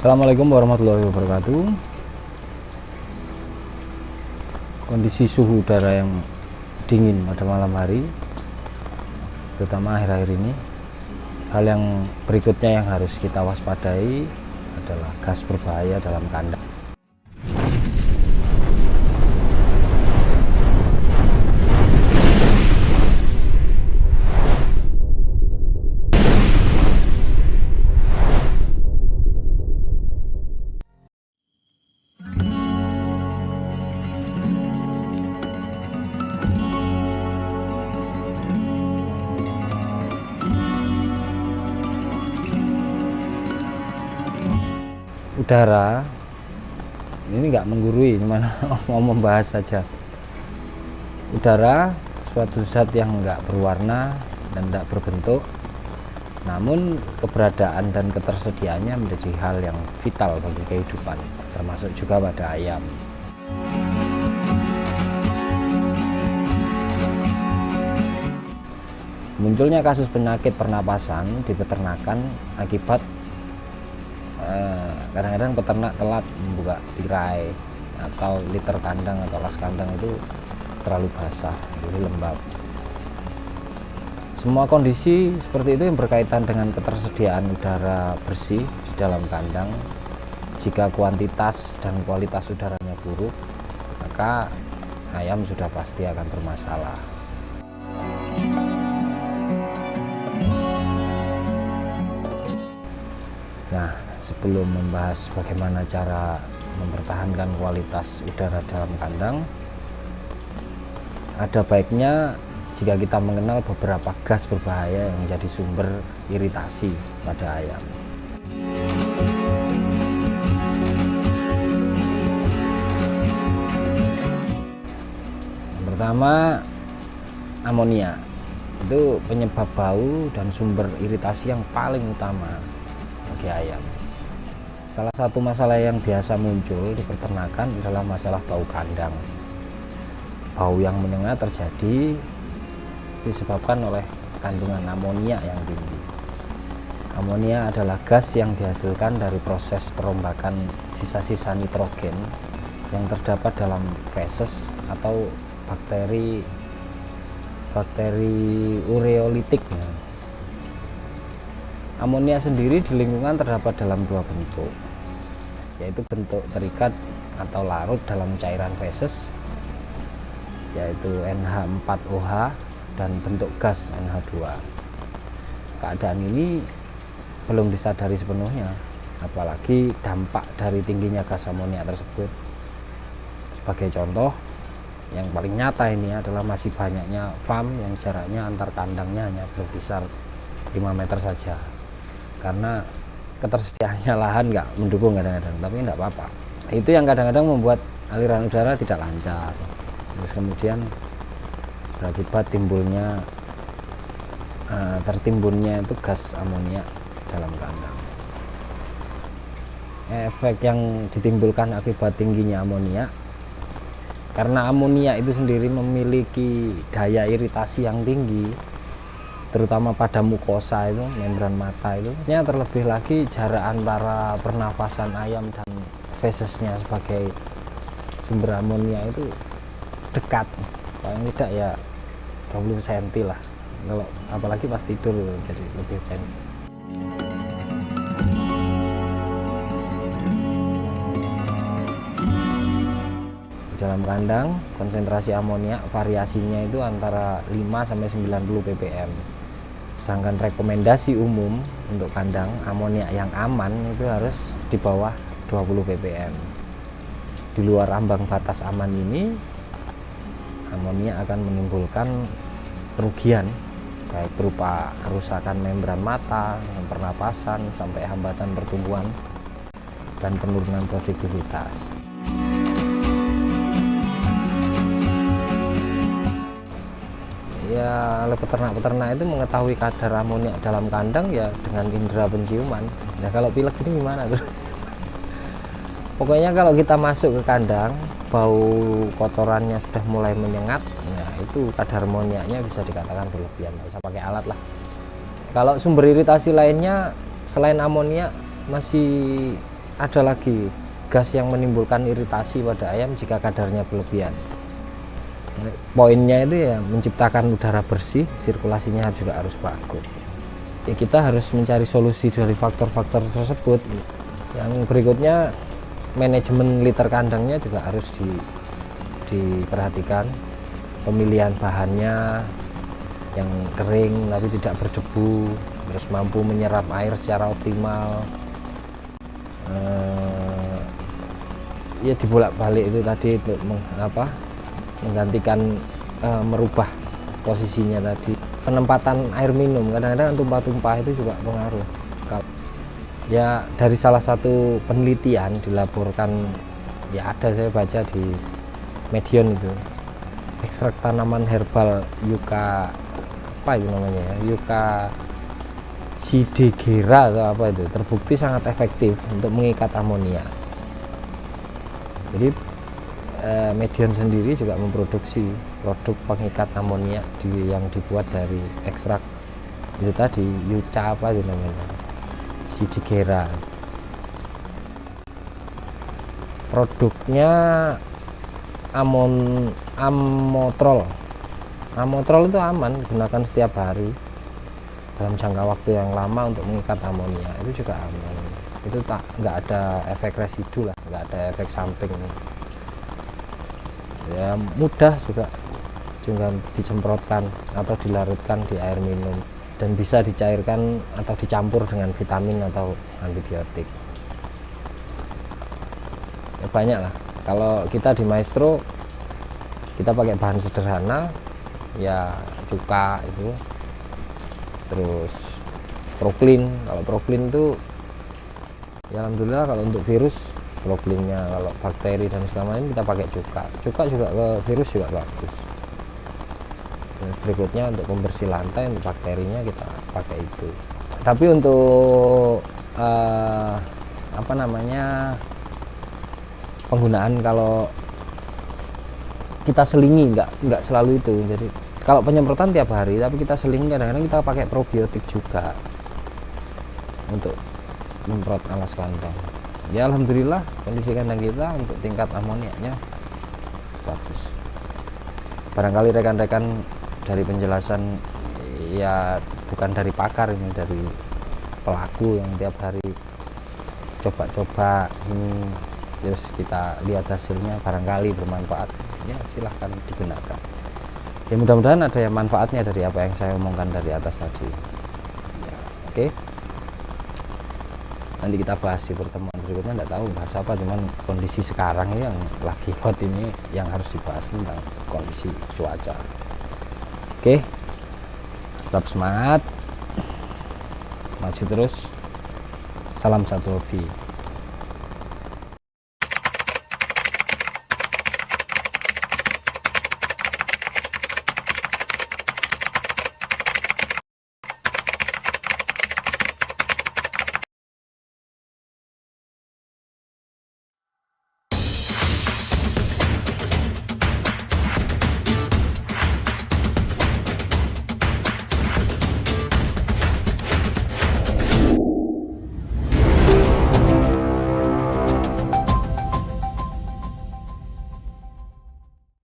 Assalamualaikum warahmatullahi wabarakatuh. Kondisi suhu udara yang dingin pada malam hari, terutama akhir-akhir ini, hal yang berikutnya yang harus kita waspadai adalah gas berbahaya dalam kandang. Udara ini nggak menggurui, cuman mau membahas saja. Udara suatu zat yang nggak berwarna dan tidak berbentuk, namun keberadaan dan ketersediaannya menjadi hal yang vital bagi kehidupan, termasuk juga pada ayam. Munculnya kasus penyakit pernapasan di peternakan akibat kadang-kadang peternak telat membuka tirai atau liter kandang atau las kandang itu terlalu basah, jadi lembab. Semua kondisi seperti itu yang berkaitan dengan ketersediaan udara bersih di dalam kandang. Jika kuantitas dan kualitas udaranya buruk, maka ayam sudah pasti akan bermasalah. Nah, sebelum membahas bagaimana cara mempertahankan kualitas udara dalam kandang, ada baiknya jika kita mengenal beberapa gas berbahaya yang menjadi sumber iritasi pada ayam. Yang pertama, amonia. Itu penyebab bau dan sumber iritasi yang paling utama bagi ayam. Salah satu masalah yang biasa muncul di peternakan adalah masalah bau kandang. Bau yang menyengat terjadi disebabkan oleh kandungan amonia yang tinggi. Amonia adalah gas yang dihasilkan dari proses perombakan sisa-sisa nitrogen yang terdapat dalam feses atau bakteri ureolitik. Amonia sendiri di lingkungan terdapat dalam dua bentuk, yaitu bentuk terikat atau larut dalam cairan feses, yaitu NH4OH, dan bentuk gas NH2. Keadaan ini belum disadari sepenuhnya, apalagi dampak dari tingginya gas amonia tersebut. Sebagai contoh, yang paling nyata ini adalah masih banyaknya farm yang jaraknya antar kandangnya hanya berkisar 5 meter saja. Karena ketersediaannya lahan nggak mendukung kadang-kadang, tapi nggak apa-apa. Itu yang kadang-kadang membuat aliran udara tidak lancar. Terus kemudian berakibat tertimbunnya itu gas amonia dalam kandang. Efek yang ditimbulkan akibat tingginya amonia, karena amonia itu sendiri memiliki daya iritasi yang tinggi, terutama pada mukosa itu, membran mata itu. Terlebih lagi jarak antara pernafasan ayam dan fesesnya sebagai sumber amonia itu dekat, paling tidak ya 20 cm lah, kalau apalagi pas tidur jadi lebih pendek. Dalam kandang konsentrasi amonia variasinya itu antara 5-90 ppm. Sedangkan rekomendasi umum untuk kandang amonia yang aman itu harus di bawah 20 ppm. Di luar ambang batas aman ini, amonia akan menimbulkan kerugian, baik berupa kerusakan membran mata, pernapasan, sampai hambatan pertumbuhan dan penurunan produktivitas. Ya, oleh peternak-peternak itu mengetahui kadar amonia dalam kandang ya dengan indera penciuman. Nah, kalau pilek ini gimana tuh? Pokoknya kalau kita masuk ke kandang, bau kotorannya sudah mulai menyengat, nah itu kadar amoniaknya bisa dikatakan berlebihan, nggak usah pakai alat lah. Kalau sumber iritasi lainnya selain amonia masih ada lagi gas yang menimbulkan iritasi pada ayam jika kadarnya berlebihan. Poinnya itu ya menciptakan udara bersih, sirkulasinya juga harus bagus. Ya, kita harus mencari solusi dari faktor-faktor tersebut. Yang berikutnya, manajemen liter kandangnya juga harus diperhatikan. Pemilihan bahannya yang kering tapi tidak berdebu, terus mampu menyerap air secara optimal. Ya dibolak-balik itu tadi untuk menggantikan, merubah posisinya tadi. Penempatan air minum, kadang-kadang tumpah-tumpah itu juga pengaruh. Ya dari salah satu penelitian dilaporkan, ya ada saya baca di Medion itu, ekstrak tanaman herbal yucca, apa itu namanya ya, yucca sidegera atau apa itu, terbukti sangat efektif untuk mengikat amonia. Jadi Medion sendiri juga memproduksi produk pengikat amonia yang dibuat dari ekstrak itu tadi, yucca apa itu namanya, sidegera. Produknya amotrol. Amotrol itu aman, gunakan setiap hari dalam jangka waktu yang lama untuk mengikat amonia, itu juga aman. Itu nggak ada efek residu lah, nggak ada efek samping. Ya mudah juga disemprotkan atau dilarutkan di air minum, dan bisa dicairkan atau dicampur dengan vitamin atau antibiotik. Ya banyak lah. Kalau kita di Maestro, kita pakai bahan sederhana, ya cuka itu, terus Proklin. Kalau Proklin itu ya alhamdulillah, kalau untuk virus Proklinnya, kalau bakteri dan segala macam kita pakai cuka. Cuka juga ke virus juga bagus. Dan berikutnya untuk pembersih lantai, untuk bakterinya kita pakai itu. Tapi untuk penggunaan, kalau kita selingi, nggak selalu itu. Jadi kalau penyemprotan tiap hari, tapi kita selingi, kadang-kadang kita pakai probiotik juga untuk menyemprot alas kandang. Ya alhamdulillah kondisi kandang kita untuk tingkat amoniaknya bagus. Barangkali rekan-rekan dari penjelasan, ya bukan dari pakar, ini dari pelaku yang tiap hari coba-coba ini, terus kita lihat hasilnya, barangkali bermanfaat, ya silahkan digunakan. Ya mudah-mudahan ada yang manfaatnya dari apa yang saya omongkan dari atas tadi. Ya, oke. Nanti kita bahas di pertemuan berikutnya, nggak tahu bahas apa, cuman kondisi sekarang ini yang lagi hot ini yang harus dibahas, tentang kondisi cuaca. Oke, tetap semangat, maju terus, salam satu hobi.